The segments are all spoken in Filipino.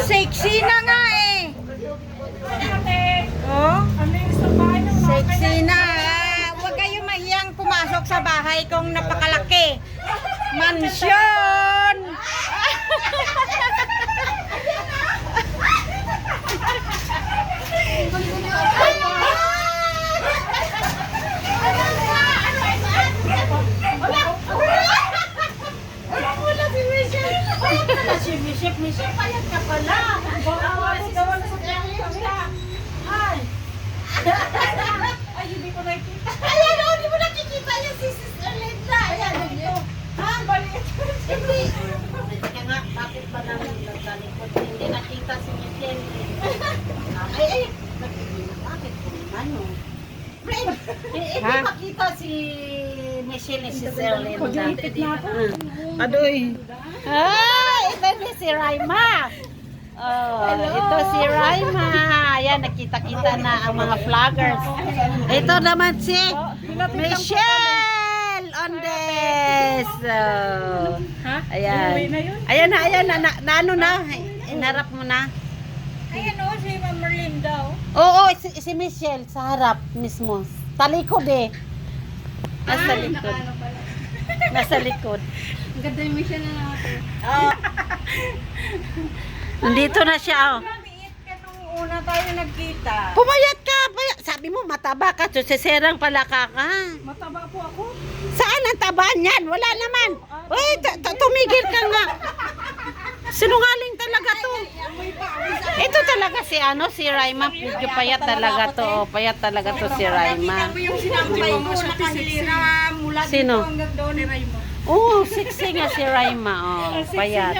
Sexy na nga eh. Oh, sexy na. Huwag kayo mahiyang pumasok sa bahay kong napakalaki. Mansyon! Misip, payat ka pala. Ay, hindi ko nakikita. Ayan, hindi mo nakikita yung si Sister Linda. Ayan, dito. Ha? Balik. Hindi. Kaya nga, bakit ba namin nagtalikod? Hindi nakita si Michelle. Ay, bakit kung ano? Friend, hindi makita si Michelle and si Sister Linda. Adoy. Ito ni si Raima. Oh, ito si Raima. Ayan, nakita-kita na ang mga vloggers. Ito naman si Michelle Ondes. Ayan. Ayan na, ano na? Inharap mo na. Ayan o, si Ma'am Merlinda o. Oo, si Michelle sa harap mismo. Talikod eh. Nasa likod. Nasa likod. Ang ganda yung Michelle na ako. Nandito na siya, oh. Mamiit ka nung una tayo nagkita. Pumayat ka! Sabi mo, mataba ka. Susiserang pala ka. Mataba po ako. Saan ang taba niyan? Wala naman. Uy, tumigil ka nga. Sinungaling talaga to. Ito talaga si Raima. Medyo payat talaga to. Payat talaga to si Raima. Nakita mo yung sinampay ko na kanilira mula Sino? dito hanggang doon ni Raymond. Oh, sexy nga si Raima. Oh, payat.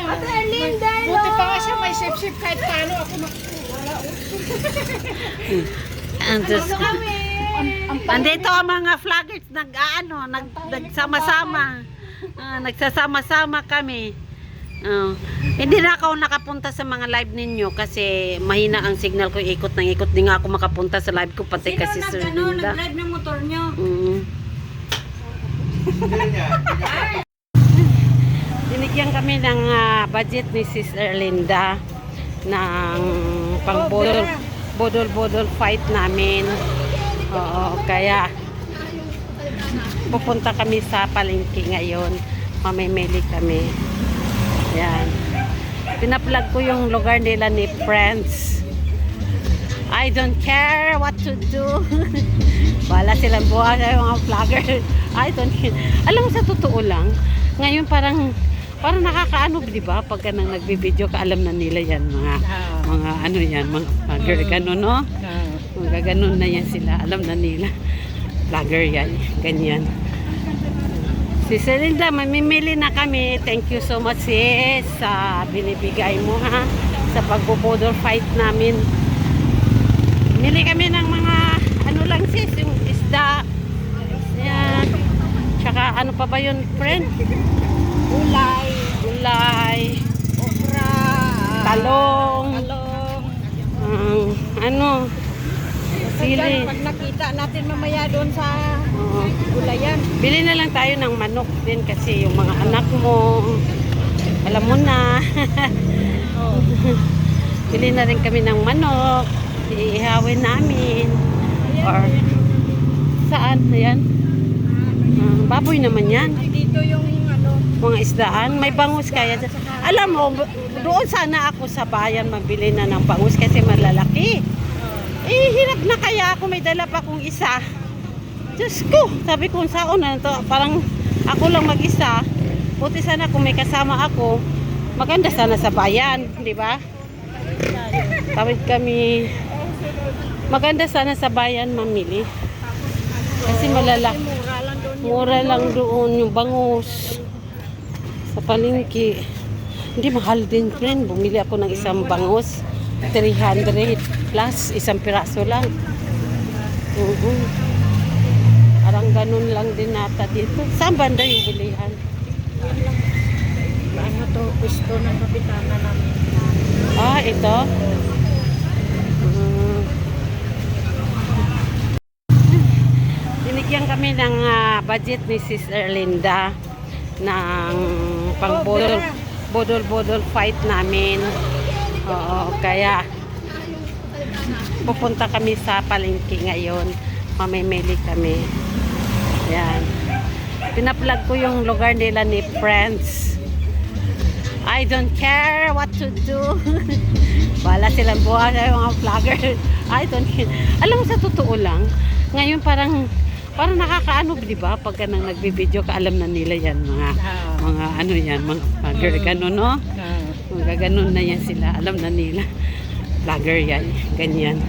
Buti pa nga siya may sip-sip kahit paano ako wala. Andito ang mga vloggers nagsama-sama. Nagsasama-sama kami. Hindi na ako nakapunta sa mga live ninyo kasi mahina ang signal ko, ikot ng ikot. Di nga ako makapunta sa live ko pati kasi Sir Linda. Nag-live ng motor nyo? Binigyan kami ng budget ni Sister Linda ng pang bodol fight namin. Oo, kaya pupunta kami sa palengke ngayon. Mamimili kami. Yan. Pinaplug ko yung lugar nila ni Friends. I don't care what to do. Wala silang buwan ng mga vlogger. I don't care. Alam mo, sa totoo lang, ngayon parang nakakaano, di ba? Pagka nang nagbibideo ka, alam na nila yan. Mga ano yan, mga vlogger. Ganun, no? Mga ganun na yan sila. Alam na nila. Vlogger yan. Ganyan. Si Linda, mamimili na kami. Thank you so much, sis, sa binibigay mo, ha? Sa pagbubodol fight namin. Mili kami ng mga ano lang, sis, yung isda. Yan. Tsaka ano pa ba yun, friend? Gulay. Okra. Talong. Ano? Sili. Pag nakita natin mamaya doon sa gulayan. Bili na lang tayo ng manok din kasi yung mga anak mo, alam mo na. Bili na rin kami ng manok. Iihawin namin. Or saan? Ayan. Baboy naman yan. Dito yung ano. Mga isdaan. May bangus kaya. Alam mo, doon sana ako sa bayan mabili na ng bangus kasi malalaki. Hirap na kaya ako, may dala pa akong isa. Diyos ko, sabi ko saan na to, parang ako lang mag-isa. Buti sana kung may kasama ako, maganda sana sa bayan, di ba? Tawid kami, maganda sana sa bayan mamili. Kasi malalaki. Mura lang doon yung bangus sa palengke. Hindi mahal din, friend. Bumili ako ng isang bangus. 300 plus, isang piraso lang. Parang ganun lang din nata dito. Saan banda yung bilihan? Ano to, gusto ng kapitana namin. Ito? Binigyan kami ng budget ni Sister Linda ng pang bodol fight namin. Oo, kaya pupunta kami sa palengke ngayon. Mamimili kami. Yan. Pinaplug ko yung lugar nila ni Friends. I don't care what to do. Wala silang buha na yung mga vlogger. I don't care. Alam mo, sa totoo lang, ngayon parang nakakaano, di ba? Pagka nang nagbibideo ka, alam na nila yan. Mga ano yan, mga vlogger, gano'n, no? Mga gano'n na yan sila. Alam na nila. Vlogger yan. Ganyan.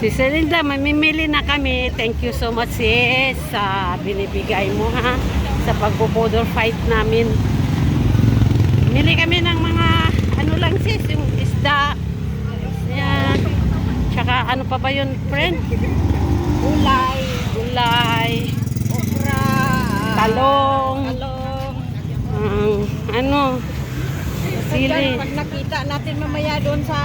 Si Celinda, mamimili na kami. Thank you so much, sis, sa binibigay mo, ha? Sa pagbo-border fight namin. Mili kami ng mga, ano lang, sis, yung isda. Yan. Tsaka, ano pa ba yun, friend? Gulay. Okra. Talong. Ano? Sili. Pag nakita natin mamaya doon sa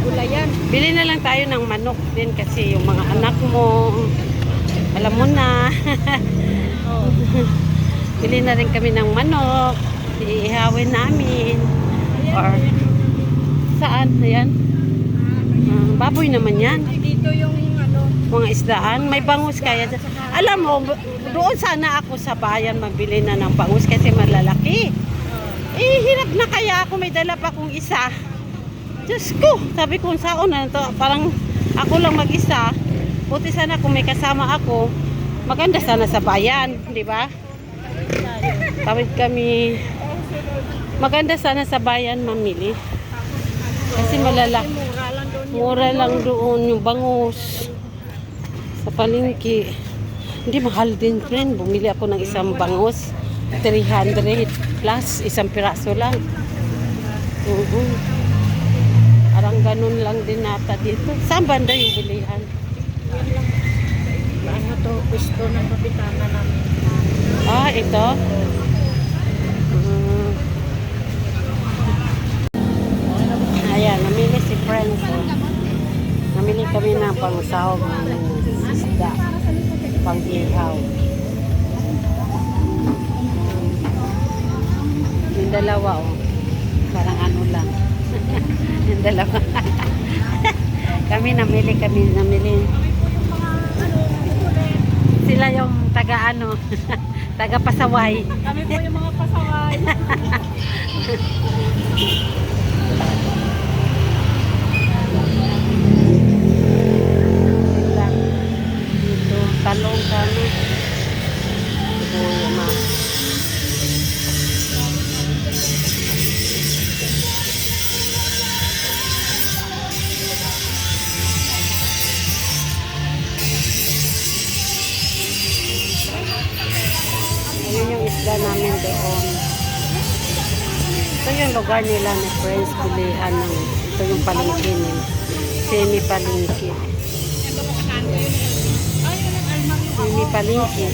gulayan. Bili na lang tayo ng manok din kasi yung mga anak mo, alam mo na. Bili na rin kami ng manok. Iihawin namin. Or saan? Ayan. Baboy naman yan. Dito yung ano. Mga isdaan. May bangus kaya. Alam mo, doon sana ako sa bayan mabili na ng bangus kasi malalaki. Hirap na kaya ako, may dala pa kong isa. Diyos ko, sabi ko saan na to, parang ako lang mag-isa. Buti sana kung may kasama ako, maganda sana sa bayan, di ba? Tawid kami, maganda sana sa bayan mamili. Kasi malalaki. Mura lang doon yung bangus. Sa palengke. Hindi, mahal din, friend. Bumili ako ng isang bangus. 300 plus, isang piraso lang. Parang ganun lang din nata dito. Saan banda yung bilihan? Ano to, gusto ng kapitana namin. Ito? Ayan, namili si Friends. Namili kami ng pangsahog ng isda. Pang-ihaw. Yung dalawa, parang ano lang. Yung dalawa. Namili. Sila yung taga taga pasaway. Kami po yung mga pasaway. Dito, talong kami. Ayun yung isda namin doon. Ito yung lugar nila ni Friends, bilihan ng ito yung palengke nila. Semi palengke. Semi palengke.